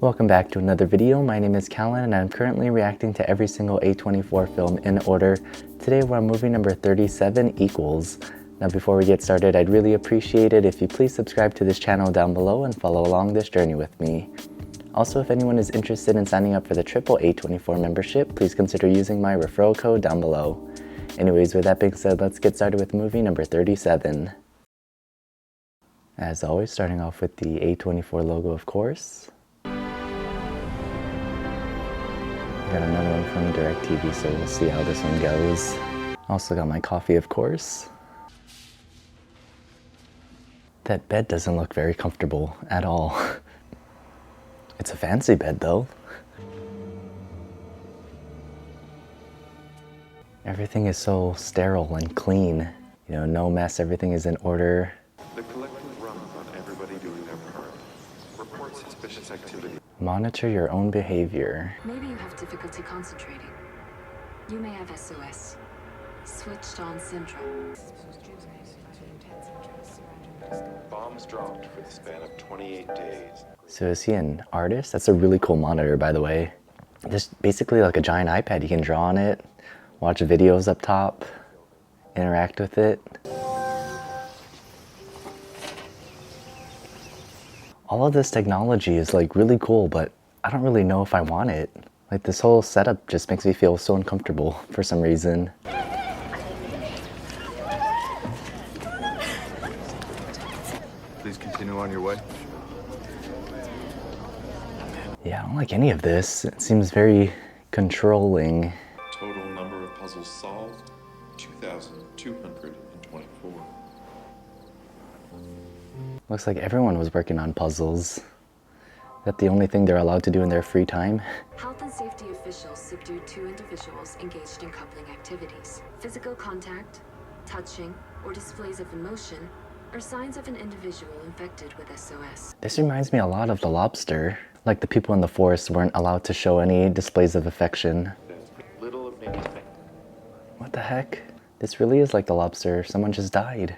Welcome back to another video. My name is Callan and I'm currently reacting to every single A24 film in order. Today we're on movie number 37, Equals. Now before we get started, I'd really appreciate it if you please subscribe to this channel down below and follow along this journey with me. Also, if anyone is interested in signing up for the triple A24 membership, please consider using my referral code down below. Anyways, with that being said, let's get started with movie number 37. As always, starting off with the A24 logo, of course. Got another one from DirecTV, so we'll see how this one goes. Also got my coffee, of course. That bed doesn't look very comfortable at all. It's a fancy bed though. Everything is so sterile and clean. You know, no mess, everything is in order. The collective runs on everybody doing their part. Report suspicious activity. Monitor your own behavior. Maybe you have difficulty concentrating. You may have SOS. Switched on syndrome. Bombs dropped for the span of 28 days. So is he an artist? That's a really cool monitor, by the way. Just basically like a giant iPad. You can draw on it, watch videos up top, interact with it. All of this technology is like really cool, but I don't really know if I want it. Like this whole setup just makes me feel so uncomfortable for some reason. Please continue on your way. Yeah, I don't like any of this. It seems very controlling. Total number of puzzles solved, 2,224. Looks like everyone was working on puzzles. Is that the only thing they're allowed to do in their free time? Health and safety officials subdued 2 individuals engaged in coupling activities. Physical contact, touching, or displays of emotion are signs of an individual infected with SOS. This reminds me a lot of The Lobster. Like the people in the forest weren't allowed to show any displays of affection. Little of maybe spectacle. What the heck? This really is like The Lobster. Someone just died.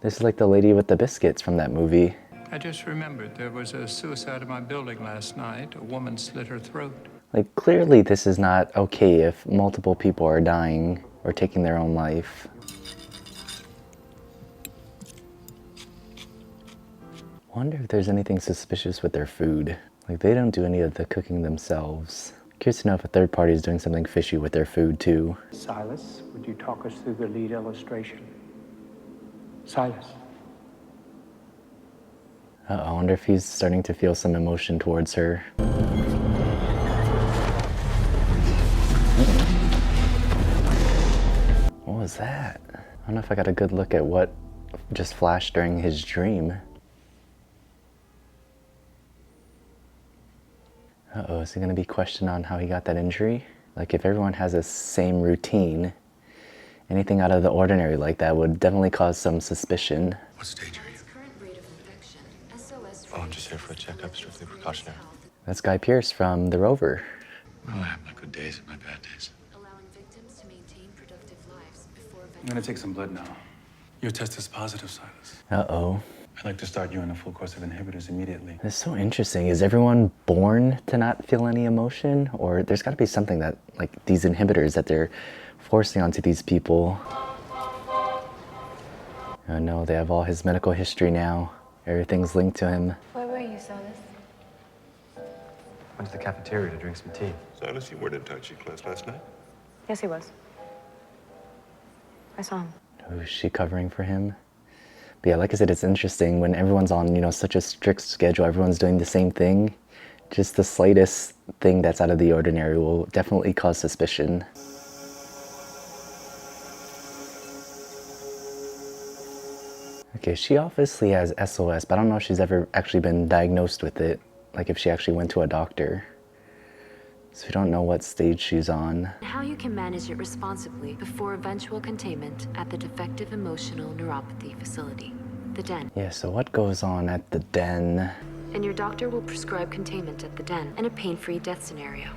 This is like the lady with the biscuits from that movie. I just remembered there was a suicide in my building last night. A woman slit her throat. Like clearly this is not okay if multiple people are dying or taking their own life. Wonder if there's anything suspicious with their food. Like they don't do any of the cooking themselves. Curious to know if a third party is doing something fishy with their food too. Silas, would you talk us through the lead illustration? Silas. I wonder if he's starting to feel some emotion towards her. What was that? I don't know if I got a good look at what just flashed during his dream. Uh-oh, is he gonna be questioned on how he got that injury? Like if everyone has the same routine, anything out of the ordinary like that would definitely cause some suspicion. What stage are you? Current rate of infection, SOS. Oh, I'm just here for a checkup, strictly precautionary. That's Guy Pearce from The Rover. Well, I have my good days and my bad days. Allowing victims to maintain productive lives before I'm gonna take some blood now. Your test is positive, Silas. Uh-oh. I'd like to start you on a full course of inhibitors immediately. That's so interesting. Is everyone born to not feel any emotion? Or there's gotta be something that, like these inhibitors that they're forcing onto these people. Oh no, they have all his medical history now. Everything's linked to him. Where were you, Silas? Went to the cafeteria to drink some tea. Silas, you weren't in touch in class last night? Yes, he was. I saw him. Oh, is she covering for him? But yeah, like I said, it's interesting when everyone's on, you know, such a strict schedule, everyone's doing the same thing. Just the slightest thing that's out of the ordinary will definitely cause suspicion. Okay, she obviously has SOS, but I don't know if she's ever actually been diagnosed with it. Like if she actually went to a doctor. So we don't know what stage she's on. How you can manage it responsibly before eventual containment at the Defective Emotional Neuropathy Facility, the DEN. Yeah, so what goes on at the den? And your doctor will prescribe containment at the DEN in a pain-free death scenario.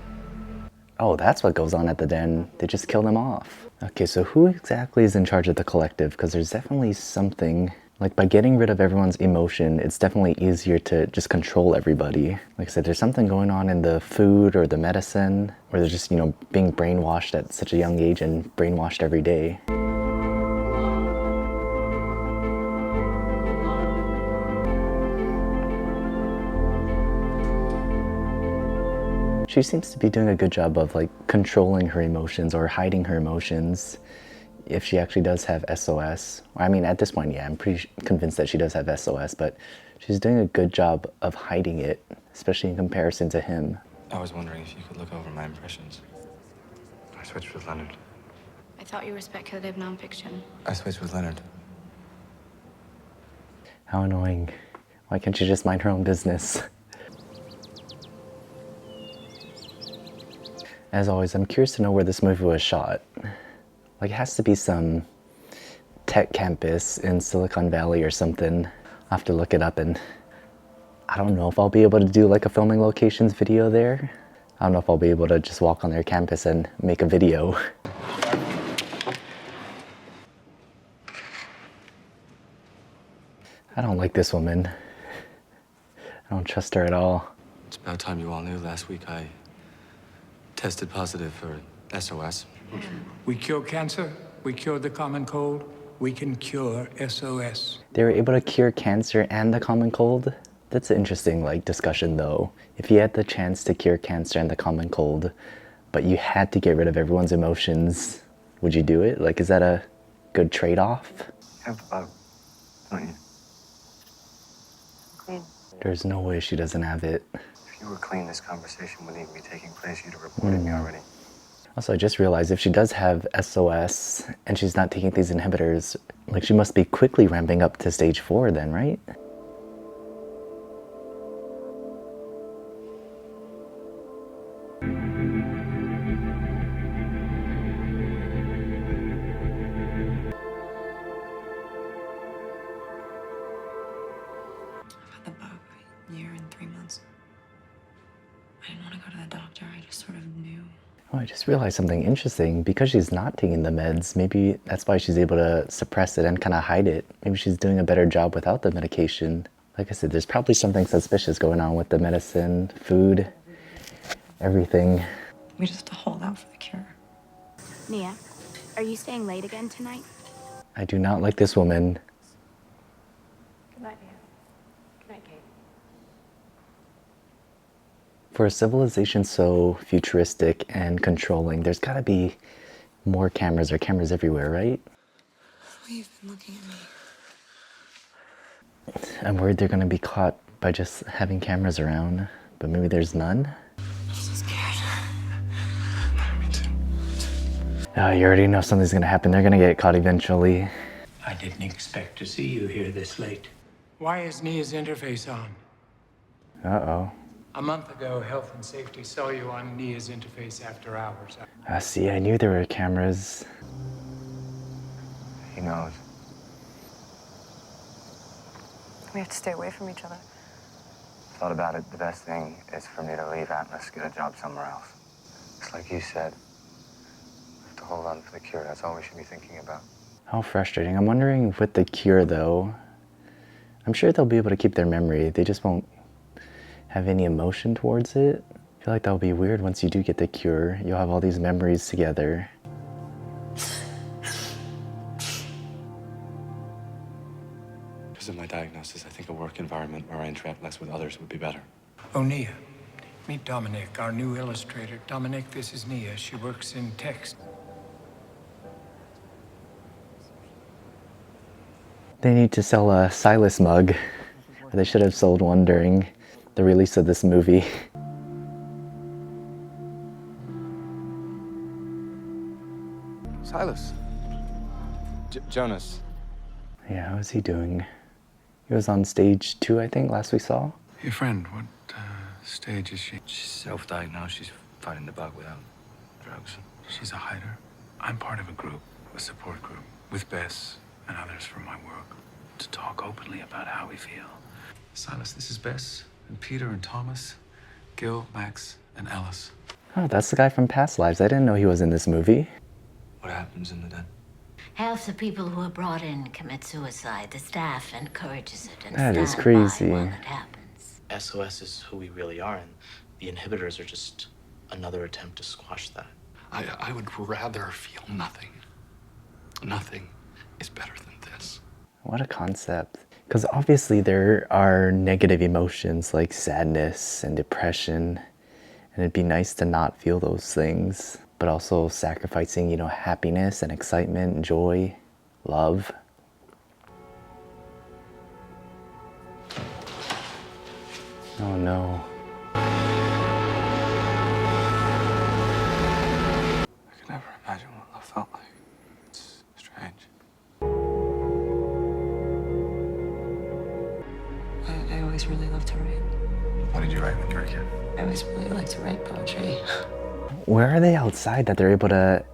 Oh, that's what goes on at the den. They just kill them off. Okay, so who exactly is in charge of the collective? Because there's definitely something Like, by getting rid of everyone's emotion, it's definitely easier to just control everybody. Like I said, there's something going on in the food or the medicine, or they're just, being brainwashed at such a young age and brainwashed every day. She seems to be doing a good job of like controlling her emotions or hiding her emotions. If she actually does have SOS. I mean, at this point, yeah, I'm pretty convinced that she does have SOS, but she's doing a good job of hiding it, especially in comparison to him. I was wondering if you could look over my impressions. I switched with Leonard. I thought you were speculative nonfiction. I switched with Leonard. How annoying. Why can't she just mind her own business? As always, I'm curious to know where this movie was shot. Like, it has to be some tech campus in Silicon Valley or something. I'll have to look it up, and I don't know if I'll be able to do like a filming locations video there. I don't know if I'll be able to just walk on their campus and make a video. I don't like this woman. I don't trust her at all. It's about time you all knew. Last week I tested positive for SOS. We cure cancer, we cure the common cold, we can cure SOS. They were able to cure cancer and the common cold? That's an interesting discussion though. If you had the chance to cure cancer and the common cold, but you had to get rid of everyone's emotions, would you do it? Like, is that a good trade-off? You have the bug, don't you? Clean. There's no way she doesn't have it. If you were clean, this conversation wouldn't even be taking place. You'd have reported me already. Also, I just realized if she does have SOS and she's not taking these inhibitors, like, she must be quickly ramping up to stage 4 then, right? I've had the bug a year and 3 months. I didn't want to go to the doctor. I just sort of knew. Oh, I just realized something interesting. Because she's not taking the meds, maybe that's why she's able to suppress it and kind of hide it. Maybe she's doing a better job without the medication. Like I said, there's probably something suspicious going on with the medicine, food, everything. We just have to hold out for the cure. Nia, are you staying late again tonight? I do not like this woman. Good night, Nia. Good night, Kate. For a civilization so futuristic and controlling, there's gotta be more cameras or cameras everywhere, right? You've been looking at me. I'm worried they're gonna be caught by just having cameras around, but maybe there's none? I'm so scared. Me too. Oh, you already know something's gonna happen. They're gonna get caught eventually. I didn't expect to see you here this late. Why is Nia's interface on? Uh-oh. A month ago, Health and Safety saw you on Nia's interface after hours. See, I knew there were cameras. He knows. We have to stay away from each other. Thought about it. The best thing is for me to leave Atlas, get a job somewhere else. It's like you said. We have to hold on for the cure. That's all we should be thinking about. How frustrating. I'm wondering with the cure though, I'm sure they'll be able to keep their memory. They just won't have any emotion towards it. I feel like that'll be weird once you do get the cure. You'll have all these memories together. Because of my diagnosis, I think a work environment where I interact less with others would be better. Oh, Nia. Meet Dominic, our new illustrator. Dominic, this is Nia. She works in text. They need to sell a Silas mug. They should have sold one during the release of this movie. Silas. Jonas. Yeah, how is he doing? He was on stage 2, I think, last we saw. Your friend, what stage is she? She's self-diagnosed. She's fighting the bug without drugs. She's a hider. I'm part of a group, a support group, with Bess and others from my work, to talk openly about how we feel. Silas, this is Bess and Peter and Thomas, Gil, Max, and Alice. Oh, that's the guy from Past Lives. I didn't know he was in this movie. What happens in the den? Half the people who are brought in commit suicide. The staff encourages it and That is stand crazy. by while it happens. SOS is who we really are, and the inhibitors are just another attempt to squash that. I would rather feel nothing. Nothing is better than this. What a concept. Because obviously there are negative emotions like sadness and depression, and it'd be nice to not feel those things, but also sacrificing, you know, happiness and excitement, joy, love. Oh no. I could never imagine what love felt like. It's strange. I always really loved to write. What did you write when you were a kid? I always really liked to write poetry. Where are they outside that they're able to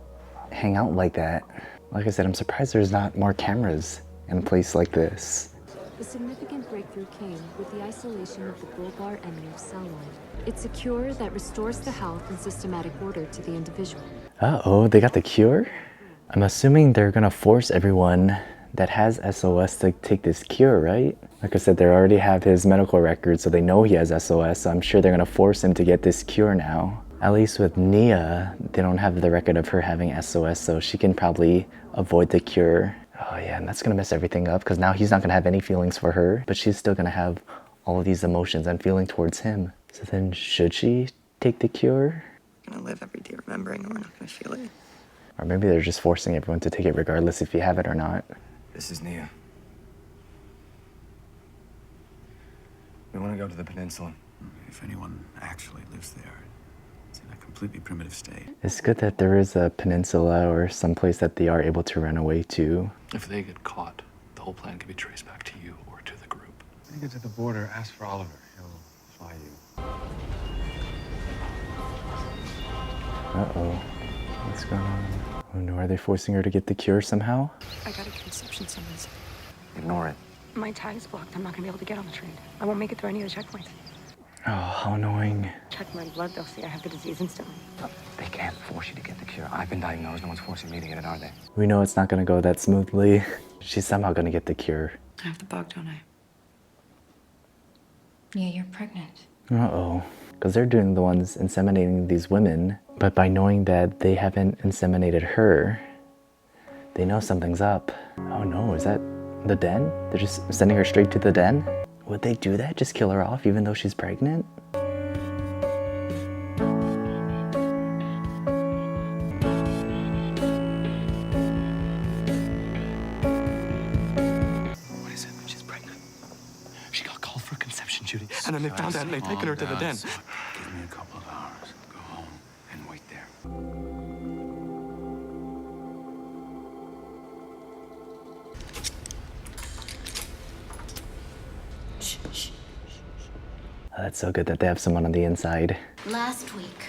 hang out like that? Like I said, I'm surprised there's not more cameras in a place like this. The significant breakthrough came with the isolation of the bulbar emir cell line. It's a cure that restores the health and systematic order to the individual. Uh-oh, they got the cure? I'm assuming they're gonna force everyone that has SOS to take this cure, right? Like I said, they already have his medical record, so they know he has SOS, so I'm sure they're gonna force him to get this cure now. At least with Nia, they don't have the record of her having SOS, so she can probably avoid the cure. Oh yeah, and that's gonna mess everything up, because now he's not gonna have any feelings for her, but she's still gonna have all of these emotions and feeling towards him. So then, should she take the cure? I'm gonna live every day remembering, or we're not gonna feel it. Or maybe they're just forcing everyone to take it regardless if you have it or not. This is Nia. We want to go to the peninsula. If anyone actually lives there, it's in a completely primitive state. It's good that there is a peninsula or someplace that they are able to run away to. If they get caught, the whole plan can be traced back to you or to the group. When you get to the border, ask for Oliver. He'll fly you. Uh-oh. What's going on? Oh no, are they forcing her to get the cure somehow? I got a conception summons. Ignore it. My tag's blocked. I'm not gonna be able to get on the train. I won't make it through any of the checkpoints. Oh, how annoying. Check my blood, they'll see I have the disease instantly. They can't force you to get the cure. I've been diagnosed. No one's forcing me to get it, are they? We know it's not gonna go that smoothly. She's somehow gonna get the cure. I have the bug, don't I? Yeah, you're pregnant. Uh-oh. Because they're doing the ones inseminating these women, but by knowing that they haven't inseminated her, they know something's up. Oh no, is that the den? They're just sending her straight to the den? Would they do that? Just kill her off even though she's pregnant? What is it? She's pregnant. She got called for conception, Judy. And then they found out and they've taken her to the den. Give me a couple of hours. Go home and wait there. Oh, that's so good that they have someone on the inside. Last week,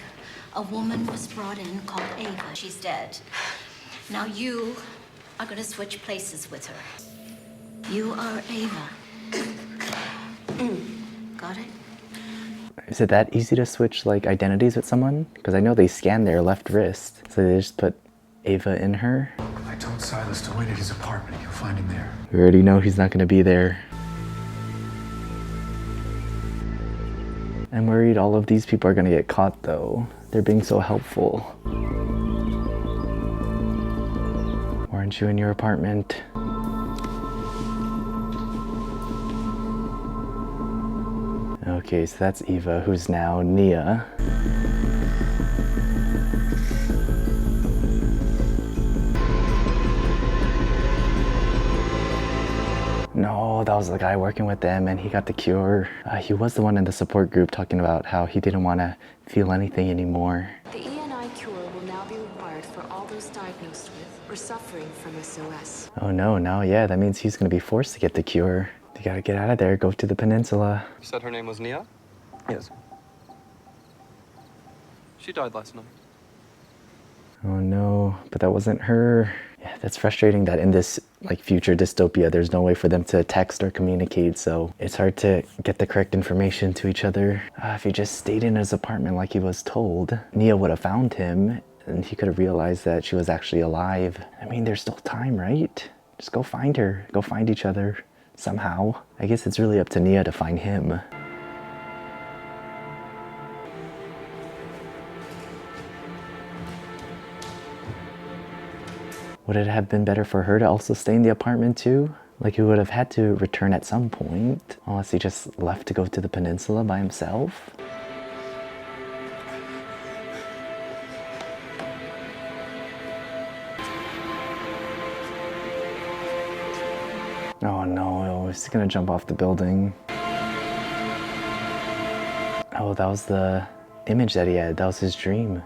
a woman was brought in called Ava. She's dead. Now you are gonna switch places with her. You are Ava. Got it? Is it that easy to switch like identities with someone? Because I know they scan their left wrist, so they just put Ava in her. I told Silas to wait at his apartment. You'll find him there. We already know he's not gonna be there. I'm worried all of these people are gonna get caught though. They're being so helpful. Aren't you in your apartment? Okay, so that's Eva, who's now Nia. No, that was the guy working with them and he got the cure. He was the one in the support group talking about how he didn't want to feel anything anymore. The ENI cure will now be required for all those diagnosed with or suffering from SOS. Oh no, now yeah, that means he's gonna be forced to get the cure. You gotta get out of there, go to the peninsula. You said her name was Nia? Yes. She died last night. Oh no, but that wasn't her. Yeah, that's frustrating that in this like future dystopia, there's no way for them to text or communicate, so it's hard to get the correct information to each other. If he just stayed in his apartment like he was told, Nia would have found him and he could have realized that she was actually alive. I mean, there's still time, right? Just go find her. Go find each other somehow. I guess it's really up to Nia to find him. Would it have been better for her to also stay in the apartment too? Like, he would have had to return at some point, unless he just left to go to the peninsula by himself. Oh no, he's gonna jump off the building. Oh, that was the image that he had. That was his dream.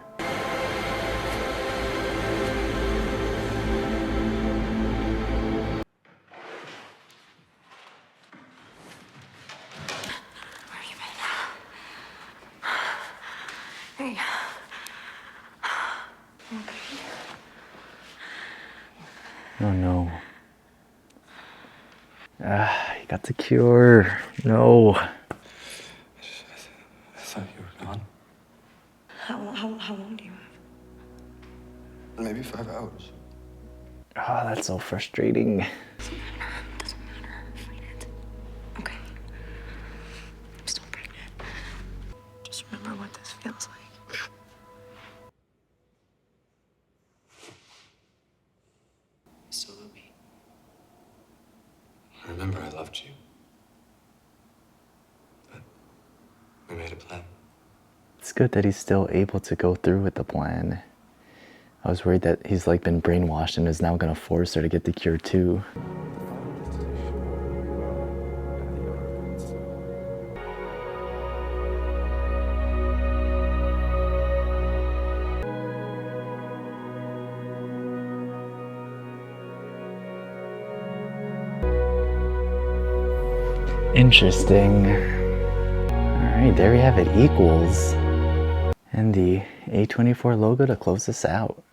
Hey. Oh no. He got the cure. No. I thought you were gone. How long do you have? Maybe 5 hours. Oh, that's so frustrating. Doesn't matter. Fight it. Okay. I'm still pregnant. Just remember what this feels like. You still love me. I remember I loved you. But we made a plan. It's good that he's still able to go through with the plan. I was worried that he's like been brainwashed and is now gonna force her to get the cure too. Interesting. Alright, there we have it, equals. And the A24 logo to close this out.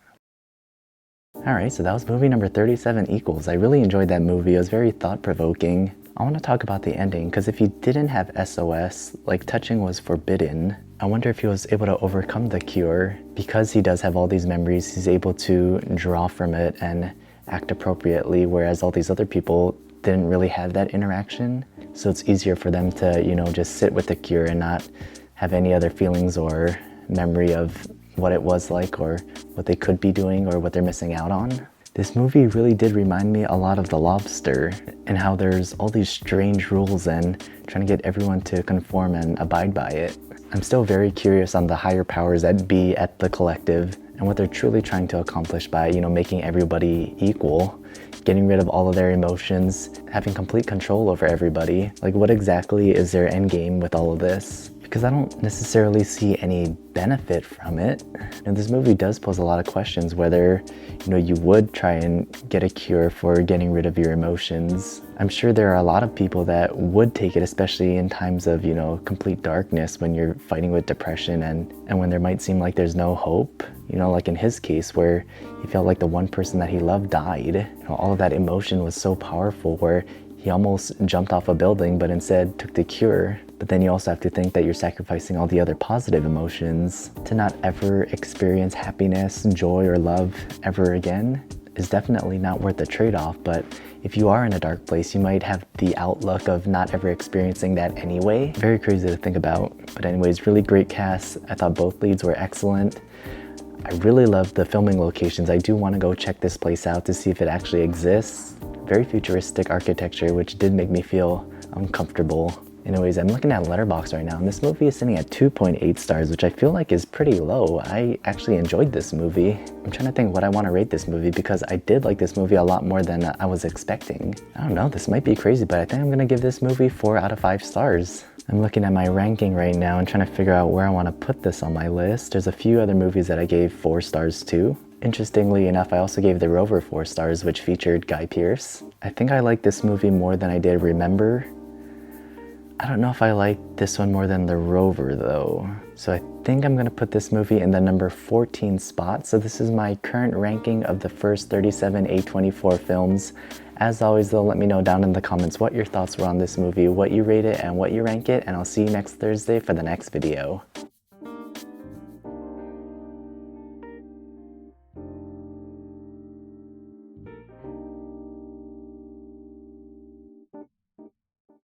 Alright, so that was movie number 37, Equals. I really enjoyed that movie. It was very thought-provoking. I want to talk about the ending, because if he didn't have SOS, like touching was forbidden, I wonder if he was able to overcome the cure. Because he does have all these memories, he's able to draw from it and act appropriately, whereas all these other people didn't really have that interaction. So it's easier for them to, you know, just sit with the cure and not have any other feelings or memory of what it was like or what they could be doing or what they're missing out on. This movie really did remind me a lot of The Lobster and how there's all these strange rules and trying to get everyone to conform and abide by it. I'm still very curious on the higher powers that be at the collective and what they're truly trying to accomplish by, you know, making everybody equal, getting rid of all of their emotions, having complete control over everybody. Like, what exactly is their end game with all of this? Because I don't necessarily see any benefit from it. And this movie does pose a lot of questions whether, you know, you would try and get a cure for getting rid of your emotions. I'm sure there are a lot of people that would take it, especially in times of, you know, complete darkness when you're fighting with depression and when there might seem like there's no hope. You know, like in his case where he felt like the one person that he loved died. You know, all of that emotion was so powerful where he almost jumped off a building but instead took the cure. But then you also have to think that you're sacrificing all the other positive emotions. To not ever experience happiness, joy, or love ever again is definitely not worth the trade-off. But if you are in a dark place, you might have the outlook of not ever experiencing that anyway. Very crazy to think about. But anyways, really great cast. I thought both leads were excellent. I really love the filming locations. I do want to go check this place out to see if it actually exists. Very futuristic architecture, which did make me feel uncomfortable. Anyways, I'm looking at Letterboxd right now, and this movie is sitting at 2.8 stars, which I feel like is pretty low. I actually enjoyed this movie. I'm trying to think what I want to rate this movie because I did like this movie a lot more than I was expecting. I don't know, this might be crazy, but I think I'm gonna give this movie 4 out of 5 stars. I'm looking at my ranking right now and trying to figure out where I want to put this on my list. There's a few other movies that I gave 4 stars to. Interestingly enough, I also gave The Rover 4 stars, which featured Guy Pearce. I think I liked this movie more than I did Remember. I don't know if I like this one more than The Rover though. So I think I'm gonna put this movie in the number 14 spot. So this is my current ranking of the first 37 A24 films. As always though, let me know down in the comments what your thoughts were on this movie, what you rate it and what you rank it, and I'll see you next Thursday for the next video.